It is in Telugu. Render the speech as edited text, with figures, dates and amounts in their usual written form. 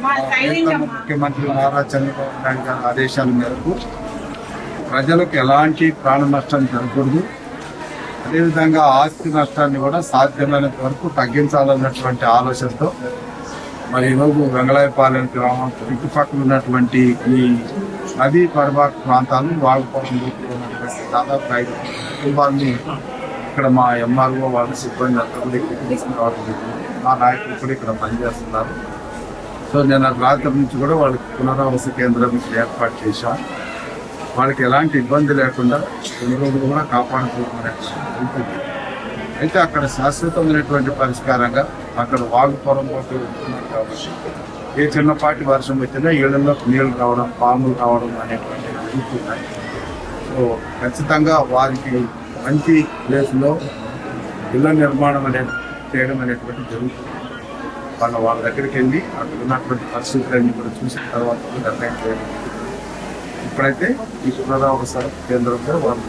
ముఖ్యమంత్రి నారా చంద్రబాబు నాయుడు గారి ఆదేశాల మేరకు ప్రజలకు ఎలాంటి ప్రాణ నష్టం జరగకూడదు, అదేవిధంగా ఆస్తి నష్టాన్ని కూడా సాధ్యమైనంత వరకు తగ్గించాలన్నటువంటి ఆలోచనతో మరి ఈరోజు వెంగళాయపాలెం గ్రామం చుట్టుపక్కల ఉన్నటువంటి ఈ నదీ పరివాహక ప్రాంతాలు వాగుపోవడం ఉన్నటువంటి దాదాపు 5 కుటుంబాలని ఇక్కడ మా ఎంఆర్ఓ వాళ్ళ సిబ్బంది అంతా కూడా ఇక్కడ తీసుకురావడం జరిగింది. మా నాయకులు కూడా ఇక్కడ పనిచేస్తున్నారు. సో నేను రాత్రి నుంచి కూడా వాళ్ళకి పునరావాస కేంద్రం ఏర్పాటు చేశాం. వాళ్ళకి ఎలాంటి ఇబ్బంది లేకుండా కొన్ని రోజులు కూడా కాపాడుకోవడం ఉంటుంది. అయితే అక్కడ శాశ్వతమైనటువంటి పరిష్కారంగా అక్కడ వాగు పొరంపోటు ఉంటున్నారు కాబట్టి ఏ చిన్నపాటి వర్షం వచ్చినా ఇళ్లలోకి నీళ్లు రావడం, పాములు రావడం అనేటువంటి జరుగుతున్నాయి. సో ఖచ్చితంగా వారికి మంచి ప్లేస్లో ఇళ్ల నిర్మాణం అనేది చేయడం అనేటువంటి జరుగుతుంది. వాళ్ళ దగ్గరికి వెళ్ళి అక్కడ ఉన్నటువంటి పరిస్థితులన్నీ కూడా చూసిన తర్వాత నిర్ణయం చేయడం. ఇప్పుడైతే ఈ పునరావాస కేంద్రంలో వాళ్ళు